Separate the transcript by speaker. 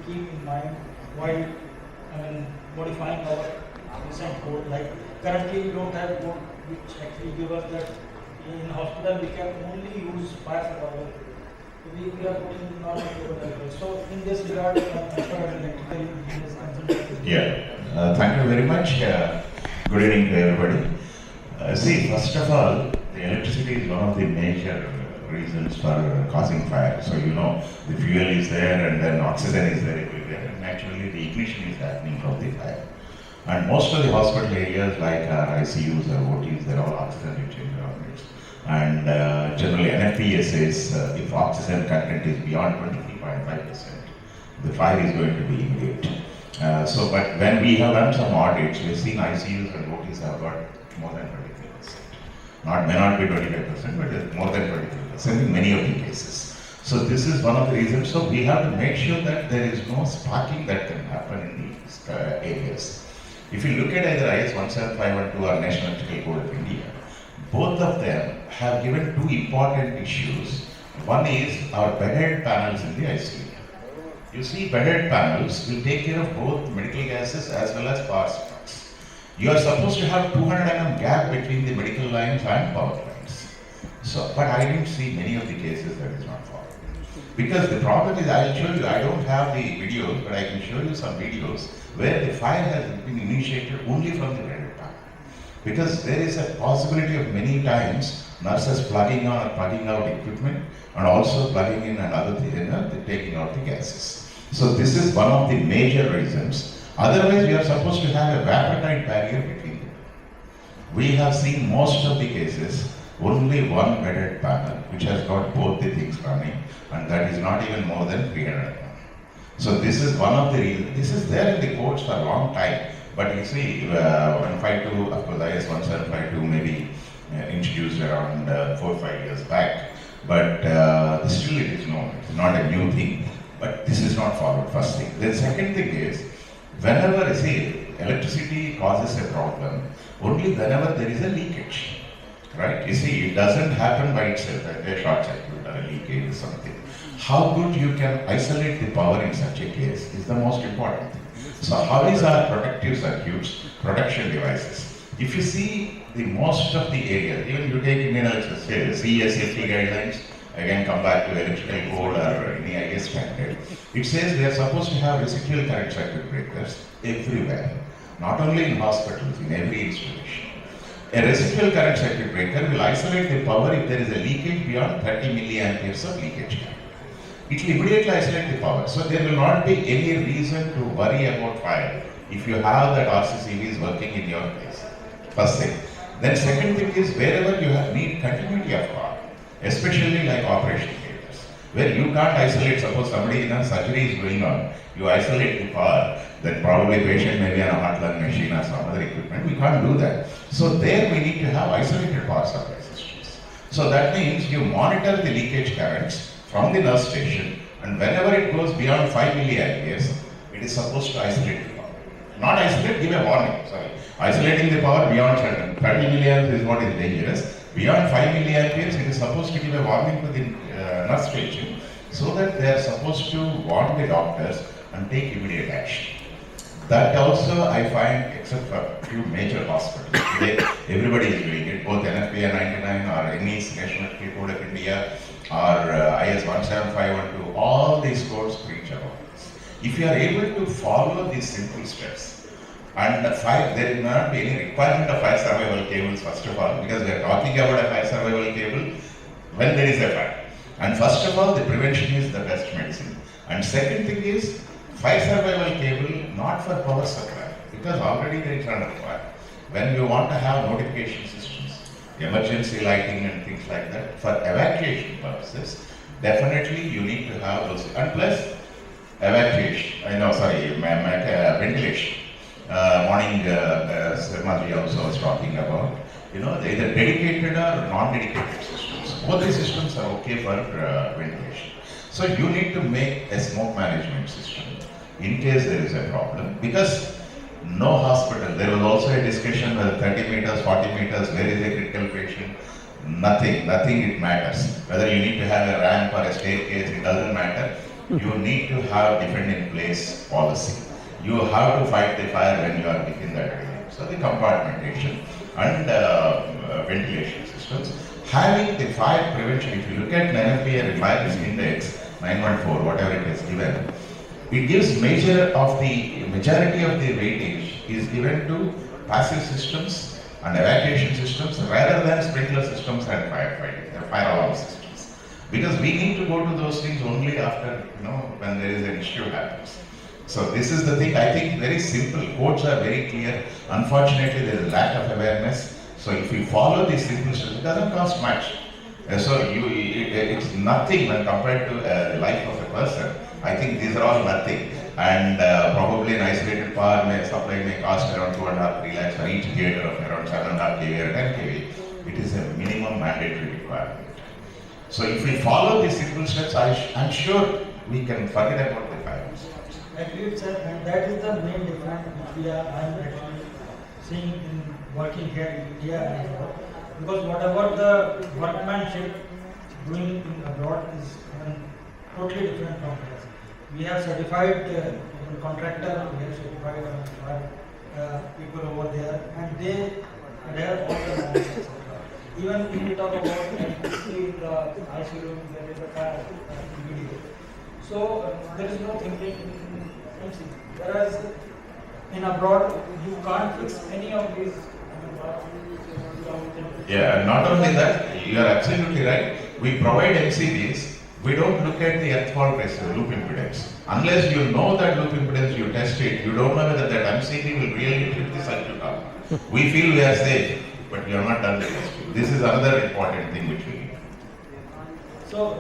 Speaker 1: keep in mind while modifying our recent code. Like currently we don't have code which actually give us that in hospital we can only use fire survival. We are putting normal code as well. So in this regard, as far as electrical engineering is concerned.
Speaker 2: Yeah, thank you very much. Good evening to everybody. See, first of all, the electricity is one of the major reasons for causing fire. So you know, the fuel is there and then oxygen is there everywhere. And naturally, the ignition is happening from the fire. And most of the hospital areas like ICUs or OTs, they're all oxygen-rich environments. And generally, NFPA says if oxygen content is beyond 23.5%, the fire is going to be immediate. But when we have done some audits, we've seen ICUs and OTs have got more than 23%. May not be 25%, but it's more than 23% in many of the cases. So this is one of the reasons. So we have to make sure that there is no sparking that can happen in these areas. If you look at either IS 17512 or National Electrical Code of India, both of them have given two important issues. One is our bedded panels in the ICU. You see, bedded panels will take care of both medical gases as well as power supplies. You are supposed to have 200 mm gap between the medical lines and power lines. But I didn't see many of the cases that is not followed. Because the problem is, I'll show you, I don't have the videos, but I can show you some videos where the fire has been initiated only from the bedded panel. Because there is a possibility of many times nurses plugging on or plugging out equipment and also plugging in another thing, taking out the gases. So this is one of the major reasons. Otherwise, we are supposed to have a vapor tight barrier between them. We have seen most of the cases only one bedded panel which has got both the things running, and that is not even more than 300 mm. So this is one of the reasons. This is there in the codes for a long time. But you see, 152, of course, IS 1752 maybe introduced around 4 or 5 years back. But still it is known, it's not a new thing. But this is not followed, first thing. The second thing is, whenever you see electricity causes a problem, only whenever there is a leakage. Right? You see, it doesn't happen by itself, like a short circuit or a leakage or something. How good you can isolate the power in such a case is the most important thing. So how is our protective circuits, protection devices? If you see the most of the areas, even you take Indian electricity, CESFT guidelines, again come back to electrical code or any IS standard, it says they are supposed to have residual current circuit breakers everywhere, not only in hospitals, in every institution. A residual current circuit breaker will isolate the power if there is a leakage beyond 30 milliamperes of leakage current. It will immediately isolate the power. So there will not be any reason to worry about fire if you have that RCCBs working in your place. First thing. Then second thing is, wherever you need continuity of power, especially like operation theaters, where you can't isolate, suppose somebody in a surgery is going on, you isolate the power, then probably patient may be on a heart lung machine or some other equipment, we can't do that. So there we need to have isolated power supply systems. So that means you monitor the leakage currents from the nurse station, and whenever it goes beyond 5 milliamperes, it is supposed to isolate the power. Not isolate, give a warning, sorry. Isolating the power beyond 30 milliamperes is what is dangerous. Beyond 5 milliamperes, it is supposed to give a warning to the nurse station, so that they are supposed to warn the doctors and take immediate action. That also I find, except for a few major hospitals, today everybody is doing it, both NFPA 99 or NES, National Electrical Code of India, or IS 17512, all these codes preach about this. If you are able to follow these simple steps, and there will not be any requirement of fire survival cables, first of all, because we are talking about a fire survival cable when there is a fire. And first of all, the prevention is the best medicine. And second thing is, fire survival cable not for power supply, because already there is under fire. When you want to have notification systems, emergency lighting and things like that, for evacuation purposes, definitely you need to have those. And plus, evacuation, ventilation. Morning, Sarmaji also was talking about, either dedicated or non-dedicated systems. Both the systems are okay for ventilation. So you need to make a smoke management system in case there is a problem, because no hospital, there was also a discussion whether 30 meters, 40 meters, where is a critical patient, nothing it matters. Whether you need to have a ramp or a staircase, it doesn't matter. you need to have defend in place policy. You have to fight the fire when you are within that area. So the compartmentation and ventilation systems. Having the fire prevention, if you look at NFPA Fire Risk Index 914, whatever it is given, it gives majority of the weightage is given to passive systems and evacuation systems rather than sprinkler systems and fire alarm systems. Because we need to go to those things only after, when there is an issue happens. So this is the thing, I think very simple, codes are very clear. Unfortunately, there is a lack of awareness. So if you follow these simple steps, it doesn't cost much. It's nothing when compared to the life of a person. I think these are all nothing. And probably an isolated power supply may cost around 2.5-3 lakhs for each theatre of around 7.5 kV or 10 kV. It is a minimum mandatory requirement. So if we follow these simple steps, I'm sure we can forget about the fires.
Speaker 1: Agreed, sir, and that is the main difference which I'm actually seeing in working here in India and abroad. Because whatever the workmanship doing in abroad is totally different from here. We have certified contractor, we have certified people over there, and they have all the norms, etc. Even if we talk about in the IC room, there is a fire video. So there is no thinking in MC. Whereas in abroad, you can't fix any of these.
Speaker 2: Yeah, and not only that, you are absolutely right. We provide MCBs. We don't look at the earth fault resistance, loop impedance. Unless you know that loop impedance, you test it, you don't know whether that MCB will really trip the circuit off. We feel we are safe, but we have not done the test. This is another important thing which we need.
Speaker 1: So